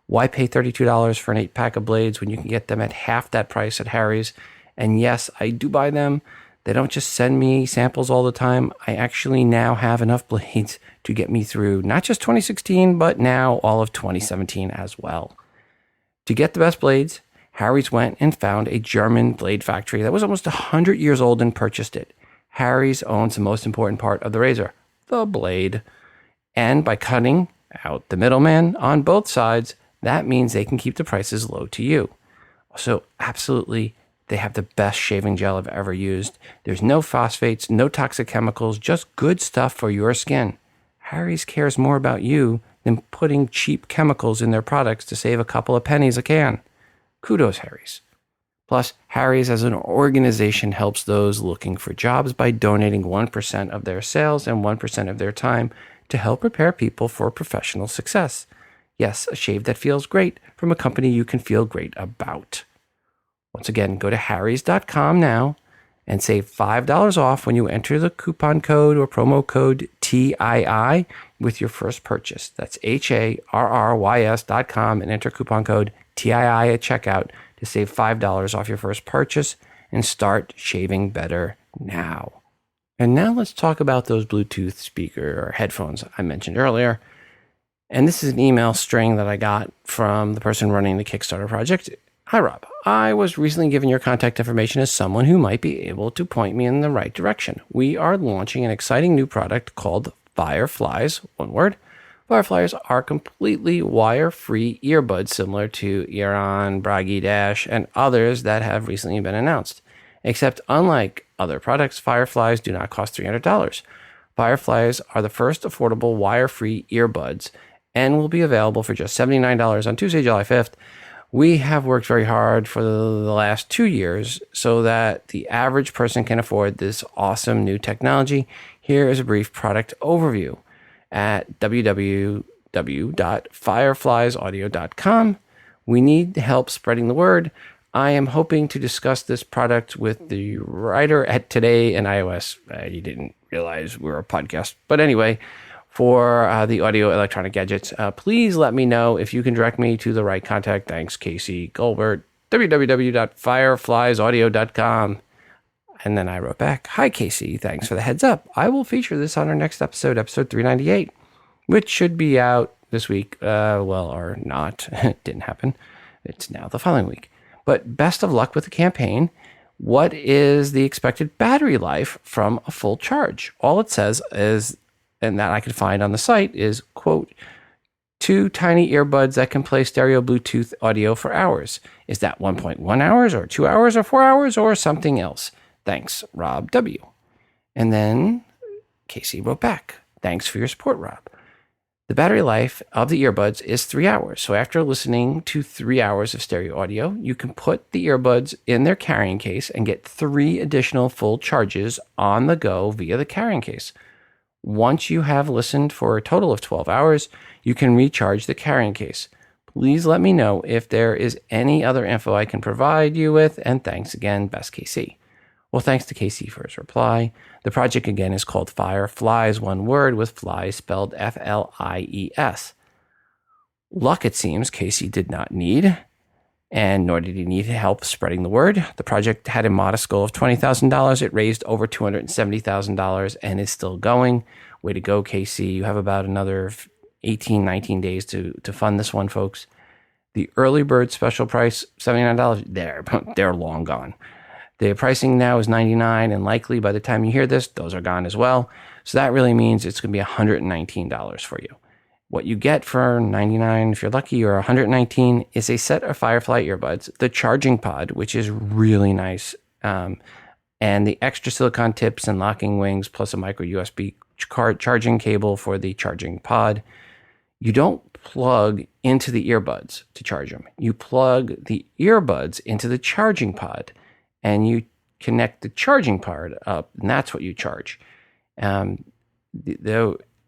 Why pay $32 for an 8-pack of blades when you can get them at half that price at Harry's? And yes, I do buy them. They don't just send me samples all the time. I actually now have enough blades to get me through not just 2016, but now all of 2017 as well. To get the best blades, Harry's went and found a German blade factory that was almost 100 years old and purchased it. Harry's owns the most important part of the razor, the blade. And by cutting out the middleman on both sides, that means they can keep the prices low to you. So absolutely, they have the best shaving gel I've ever used. There's no phosphates, no toxic chemicals, just good stuff for your skin. Harry's cares more about you than putting cheap chemicals in their products to save a couple of pennies a can. Kudos, Harry's. Plus, Harry's as an organization helps those looking for jobs by donating 1% of their sales and 1% of their time to help prepare people for professional success. Yes, a shave that feels great from a company you can feel great about. Once again, go to harrys.com now and save $5 off when you enter the coupon code or promo code TII with your first purchase. That's HARRYS.com and enter coupon code TII at checkout to save $5 off your first purchase and start shaving better now. And now let's talk about those Bluetooth speaker or headphones I mentioned earlier. And this is an email string that I got from the person running the Kickstarter project. Hi, Rob. I was recently given your contact information as someone who might be able to point me in the right direction. We are launching an exciting new product called Fireflies, one word. Fireflies are completely wire-free earbuds similar to Earon, Bragi Dash, and others that have recently been announced. Except unlike other products, Fireflies do not cost $300. Fireflies are the first affordable wire-free earbuds and will be available for just $79 on Tuesday, July 5th. We have worked very hard for the last 2 years so that the average person can afford this awesome new technology. Here is a brief product overview. at www.firefliesaudio.com. We need help spreading the word. I am hoping to discuss this product with the writer at Today and iOS. He didn't realize we're a podcast. But anyway, for the audio electronic gadgets, please let me know if you can direct me to the right contact. Thanks, Casey Goldberg, www.firefliesaudio.com. And then I wrote back, "Hi, Casey. Thanks for the heads up. I will feature this on our next episode, episode 398, which should be out this week. Or not. It didn't happen. It's now the following week. But best of luck with the campaign. What is the expected battery life from a full charge?" All it says is, and that I could find on the site, is, quote, 2 tiny earbuds that can play stereo Bluetooth audio for hours. Is that 1.1 hours or 2 hours or 4 hours or something else? Thanks, Rob W. And then Casey wrote back, "Thanks for your support, Rob. The battery life of the earbuds is 3 hours. So after listening to 3 hours of stereo audio, you can put the earbuds in their carrying case and get 3 additional full charges on the go via the carrying case. Once you have listened for a total of 12 hours, you can recharge the carrying case. Please let me know if there is any other info I can provide you with, and thanks again, best Casey." Well, thanks to Casey for his reply. The project again is called Fireflies, one word, with flies spelled Flies. Luck, it seems, Casey did not need, and nor did he need help spreading the word. The project had a modest goal of $20,000. It raised over $270,000 and is still going. Way to go, Casey. You have about another 18, 19 days to fund this one, folks. The early bird special price, $79, they're long gone. The pricing now is $99, and likely by the time you hear this, those are gone as well. So that really means it's going to be $119 for you. What you get for $99, if you're lucky, or $119, is a set of Firefly earbuds, the charging pod, which is really nice, and the extra silicone tips and locking wings, plus a micro USB charging cable for the charging pod. You don't plug into the earbuds to charge them. You plug the earbuds into the charging pod, and you connect the charging part up, and that's what you charge.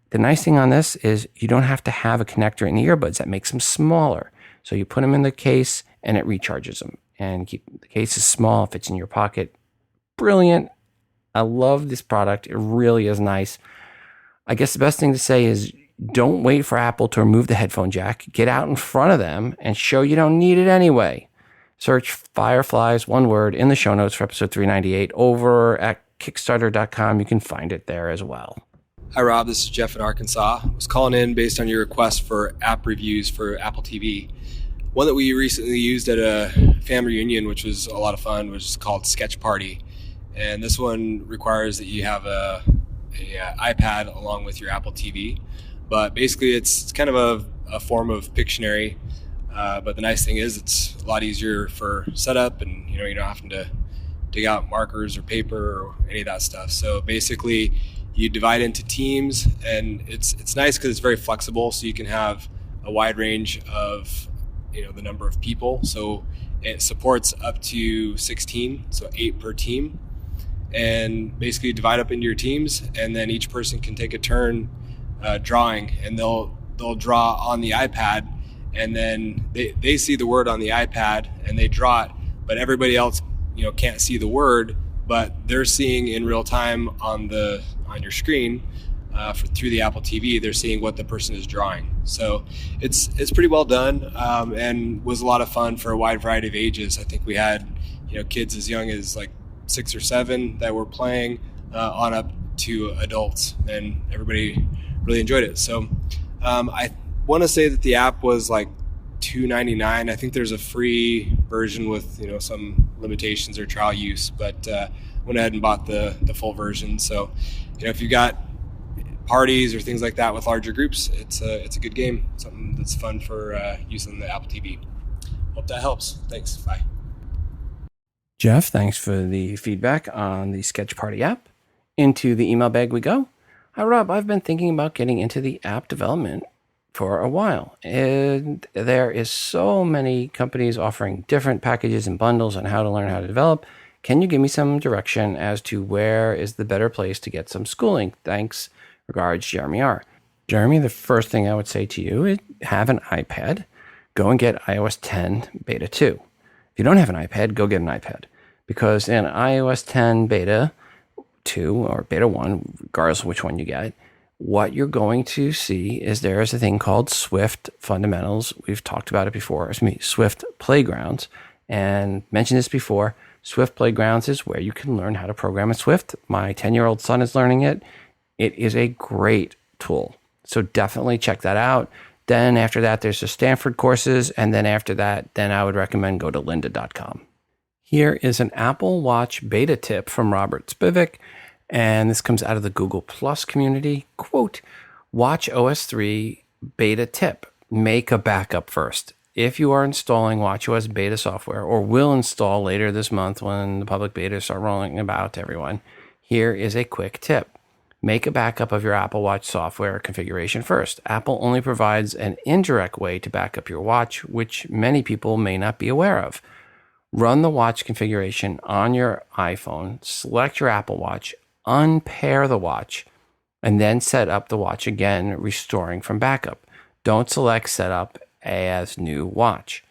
The nice thing on this is you don't have to have a connector in the earbuds. That makes them smaller. So you put them in the case, and it recharges them. And the case is small, fits in your pocket. Brilliant. I love this product. It really is nice. I guess the best thing to say is don't wait for Apple to remove the headphone jack. Get out in front of them and show you don't need it anyway. Search Fireflies, one word, in the show notes for episode 398 over at Kickstarter.com. You can find it there as well. Hi, Rob. This is Jeff in Arkansas. I was calling in based on your request for app reviews for Apple TV. One that we recently used at a family reunion, which was a lot of fun, was called Sketch Party. And this one requires that you have a iPad along with your Apple TV. But basically, it's kind of a form of Pictionary. But the nice thing is it's a lot easier for setup, and you're not having to dig out markers or paper or any of that stuff. So basically you divide into teams, and it's nice because it's very flexible, so you can have a wide range of the number of people. So it supports up to 16, so 8 per team, and basically divide up into your teams, and then each person can take a turn drawing, and they'll draw on the iPad. And then they see the word on the iPad and they draw it, but everybody else, can't see the word, but they're seeing in real time on your screen through the Apple TV. They're seeing what the person is drawing. So it's pretty well done, and was a lot of fun for a wide variety of ages. I think we had kids as young as like 6 or 7 that were playing on up to adults, and everybody really enjoyed it. So I want to say that the app was like $2.99. I think there's a free version with some limitations or trial use, but went ahead and bought the full version. So if you got parties or things like that with larger groups, it's a good game, something that's fun for use on the Apple TV. Hope that helps. Thanks. Bye. Jeff, thanks for the feedback on the Sketch Party app. Into the email bag we go. Hi, Rob. I've been thinking about getting into the app development for a while, and there is so many companies offering different packages and bundles on how to learn how to develop. Can you give me some direction as to where is the better place to get some schooling? Thanks. Regards, Jeremy R. Jeremy, the first thing I would say to you is have an iPad. Go and get iOS 10 Beta 2. If you don't have an iPad, go get an iPad. Because in iOS 10 Beta 2 or Beta 1, regardless of which one you get, what you're going to see is there is a thing called Swift Fundamentals. We've talked about it before. Swift Playgrounds. And mentioned this before. Swift Playgrounds is where you can learn how to program in Swift. My 10-year-old son is learning it. It is a great tool. So definitely check that out. Then after that, there's the Stanford courses. And then after that, then I would recommend go to lynda.com. Here is an Apple Watch beta tip from Robert Spivak. And this comes out of the Google Plus community. Quote, Watch OS 3 beta tip. Make a backup first. If you are installing watchOS beta software or will install later this month when the public betas start rolling about to everyone, here is a quick tip. Make a backup of your Apple Watch software configuration first. Apple only provides an indirect way to back up your watch, which many people may not be aware of. Run the watch configuration on your iPhone, select your Apple Watch, unpair the watch, and then set up the watch again, restoring from backup. Don't select setup as new watch.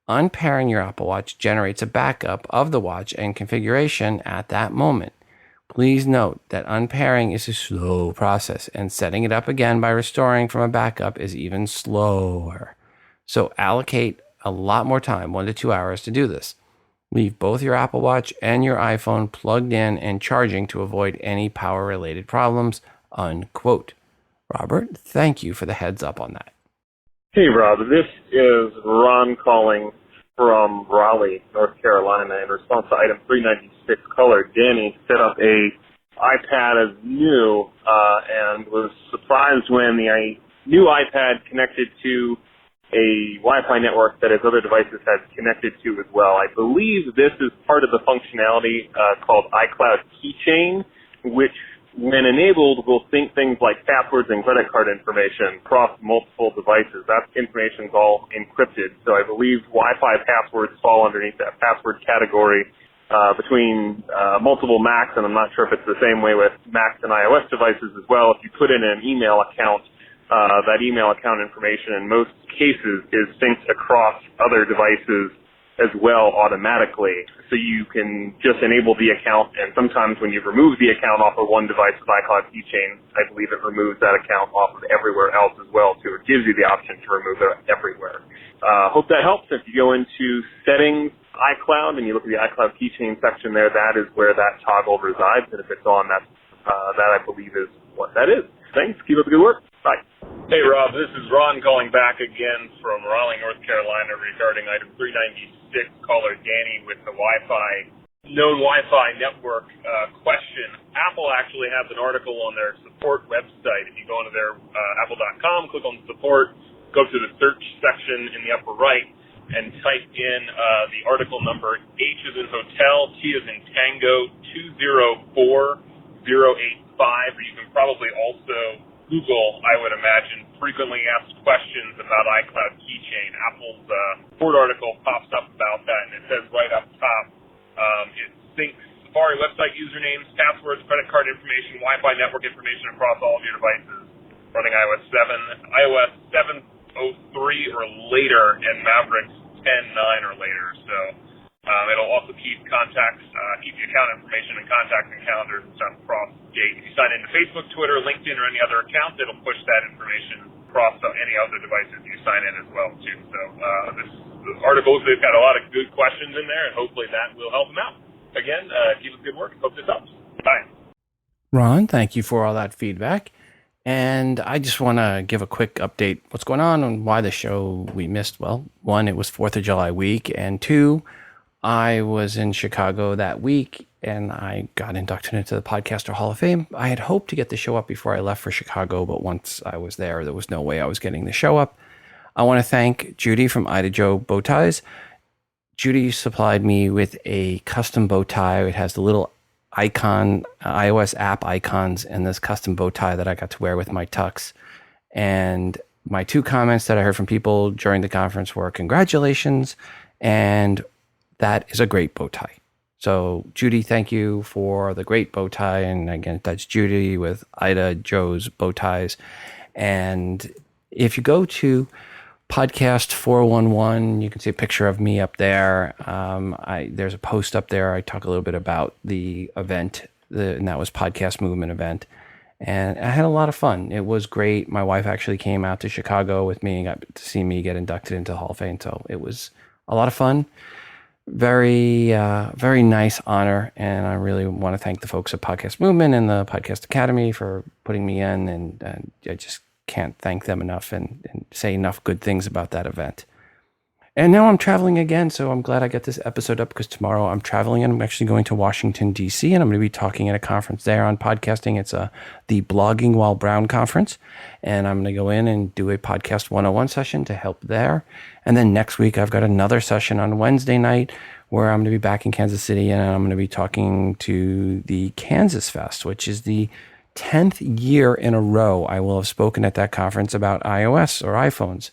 Unpairing your Apple Watch generates a backup of the watch and configuration at that moment. Please note that unpairing is a slow process and setting it up again by restoring from a backup is even slower. So allocate a lot more time, 1 to 2 hours, to do this. Leave both your Apple Watch and your iPhone plugged in and charging to avoid any power-related problems, unquote. Robert, thank you for the heads up on that. Hey, Rob. This is Ron calling from Raleigh, North Carolina. In response to item 396, caller Danny set up a iPad as new and was surprised when the new iPad connected to a Wi-Fi network that his other devices had connected to as well. I believe this is part of the functionality called iCloud Keychain, which, when enabled, will sync things like passwords and credit card information across multiple devices. That information is all encrypted, so I believe Wi-Fi passwords fall underneath that password category between multiple Macs, and I'm not sure if it's the same way with Macs and iOS devices as well. If you put in an email account, that email account information in most cases is synced across other devices as well automatically. So you can just enable the account, and sometimes when you remove the account off of one device with iCloud Keychain, I believe it removes that account off of everywhere else as well, so it gives you the option to remove it everywhere. Hope that helps. If you go into Settings, iCloud, and you look at the iCloud Keychain section there, that is where that toggle resides, and if it's on, that I believe is what that is. Thanks. Keep up the good work. Bye. Hey, Rob. This is Ron calling back again from Raleigh, North Carolina regarding item 396, caller Danny with the known Wi-Fi network question. Apple actually has an article on their support website. If you go into their apple.com, click on support, go to the search section in the upper right, and type in the article number H as in hotel, T as in tango, 204085, or you can probably also Google, I would imagine, frequently asked questions about iCloud Keychain. Apple's support article pops up about that, and it says right up top, it syncs Safari website usernames, passwords, credit card information, Wi-Fi network information across all of your devices running iOS 7, iOS 7.03 or later, and Mavericks 10.9 or later. So it'll also keep keep the account information and contacts and calendars and stuff across date. If you sign into Facebook, Twitter, LinkedIn, or any other account, it'll push that information across any other devices you sign in as well, too. So this article, they've got a lot of good questions in there, and hopefully that will help them out. Again, keep up the good work. Hope this helps. Bye. Ron, thank you for all that feedback. And I just want to give a quick update what's going on and why the show we missed. Well, 1, it was 4th of July week, and 2, I was in Chicago that week and I got inducted into the Podcaster Hall of Fame. I had hoped to get the show up before I left for Chicago, but once I was there was no way I was getting the show up. I want to thank Judy from Ida Joe Bow Ties. Judy supplied me with a custom bow tie. It has the little icon, iOS app icons, and this custom bow tie that I got to wear with my tux. And my 2 comments that I heard from people during the conference were congratulations, and that is a great bow tie. So Judy, thank you for the great bow tie. And again, that's Judy with Ida Joe's Bow Ties. And if you go to Podcast 411, you can see a picture of me up there. There's a post up there. I talk a little bit about the event, and that was Podcast Movement event. And I had a lot of fun. It was great. My wife actually came out to Chicago with me and got to see me get inducted into the Hall of Fame. So it was a lot of fun. Very, very nice honor. And I really want to thank the folks at Podcast Movement and the Podcast Academy for putting me in. And I just can't thank them enough and say enough good things about that event. And now I'm traveling again, so I'm glad I got this episode up because tomorrow I'm traveling and I'm actually going to Washington, D.C., and I'm going to be talking at a conference there on podcasting. It's the Blogging While Brown conference, and I'm going to go in and do a Podcast 101 session to help there. And then next week, I've got another session on Wednesday night where I'm going to be back in Kansas City, and I'm going to be talking to the Kansas Fest, which is the 10th year in a row I will have spoken at that conference about iOS or iPhones.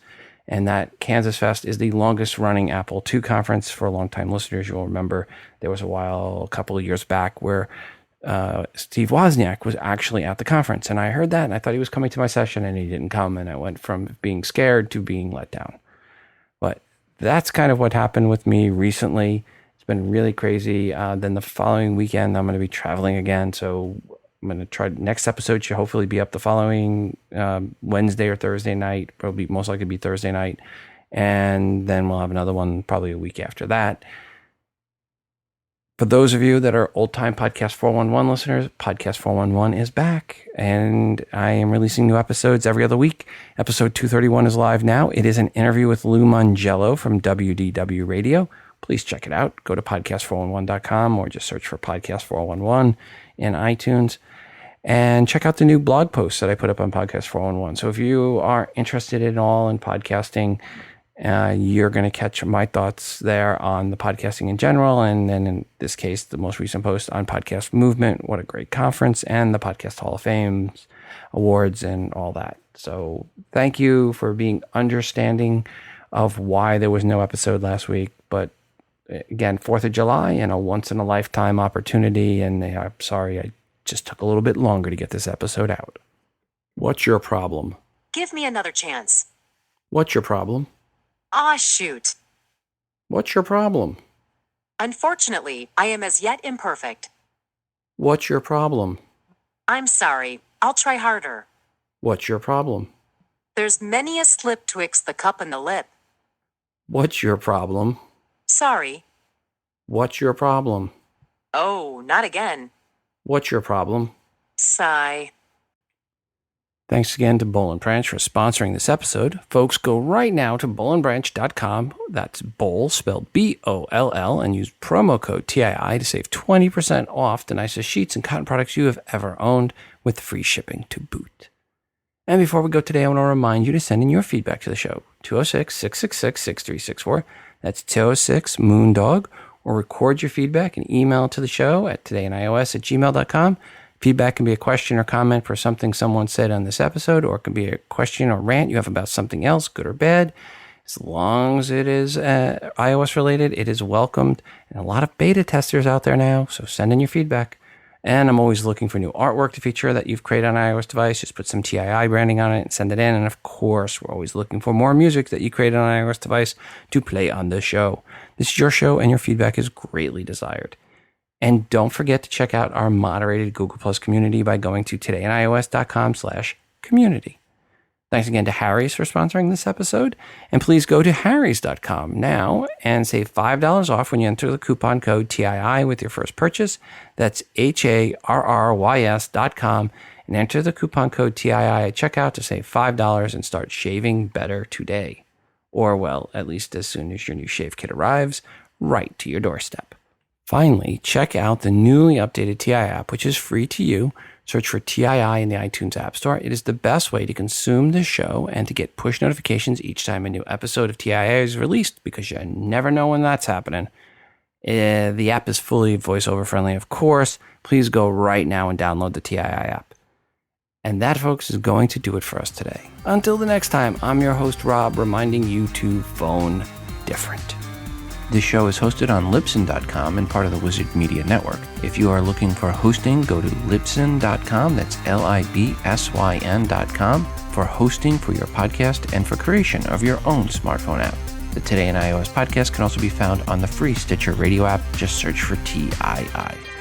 And that Kansas Fest is the longest running Apple II conference. For longtime listeners, you'll remember there was a couple of years back, where Steve Wozniak was actually at the conference. And I heard that and I thought he was coming to my session and he didn't come. And I went from being scared to being let down. But that's kind of what happened with me recently. It's been really crazy. Then the following weekend, I'm going to be traveling again. So I'm going to try. Next episode should hopefully be up the following Wednesday or Thursday night. Probably most likely be Thursday night. And then we'll have another one probably a week after that. For those of you that are old-time Podcast 411 listeners, Podcast 411 is back. And I am releasing new episodes every other week. Episode 231 is live now. It is an interview with Lou Mangello from WDW Radio. Please check it out. Go to podcast411.com or just search for Podcast 411 in iTunes. And check out the new blog posts that I put up on Podcast 411. So if you are interested at all in podcasting, you're going to catch my thoughts there on the podcasting in general. And then in this case, the most recent post on Podcast Movement, what a great conference, and the Podcast Hall of Fame awards and all that. So thank you for being understanding of why there was no episode last week. But again, 4th of July and a once-in-a-lifetime opportunity. And I'm sorry, I just took a little bit longer to get this episode out. What's your problem? Give me another chance. What's your problem? Ah, shoot. What's your problem? Unfortunately, I am as yet imperfect. What's your problem? I'm sorry. I'll try harder. What's your problem? There's many a slip twixt the cup and the lip. What's your problem? Sorry. What's your problem? Oh, not again. What's your problem? Sigh. Thanks again to Boll & Branch for sponsoring this episode. Folks, go right now to bollandbranch.com. That's Boll, spelled B-O-L-L, and use promo code TII to save 20% off the nicest sheets and cotton products you have ever owned, with free shipping to boot. And before we go today, I want to remind you to send in your feedback to the show. 206-666-6364. That's 206-MOONDOG. Or record your feedback and email it to the show at todayinios@gmail.com. Feedback can be a question or comment for something someone said on this episode, or it can be a question or rant you have about something else, good or bad. As long as it is iOS related, it is welcomed. And a lot of beta testers out there now, so send in your feedback. And I'm always looking for new artwork to feature that you've created on an iOS device. Just put some TII branding on it and send it in. And of course, we're always looking for more music that you created on an iOS device to play on the show. This is your show, and your feedback is greatly desired. And don't forget to check out our moderated Google Plus community by going to todayinios.com/community. Thanks again to Harry's for sponsoring this episode. And please go to harrys.com now and save $5 off when you enter the coupon code TII with your first purchase. That's HARRYS.com, and enter the coupon code TII at checkout to save $5 and start shaving better today. Or, well, at least as soon as your new shave kit arrives, right to your doorstep. Finally, check out the newly updated TII app, which is free to you. Search for TII in the iTunes App Store. It is the best way to consume the show and to get push notifications each time a new episode of TII is released, because you never know when that's happening. The app is fully voiceover friendly, of course. Please go right now and download the TII app. And that, folks, is going to do it for us today. Until the next time, I'm your host, Rob, reminding you to phone different. This show is hosted on Libsyn.com and part of the Wizard Media Network. If you are looking for hosting, go to Libsyn.com, that's Libsyn.com, for hosting for your podcast and for creation of your own smartphone app. The Today in iOS podcast can also be found on the free Stitcher radio app. Just search for TII.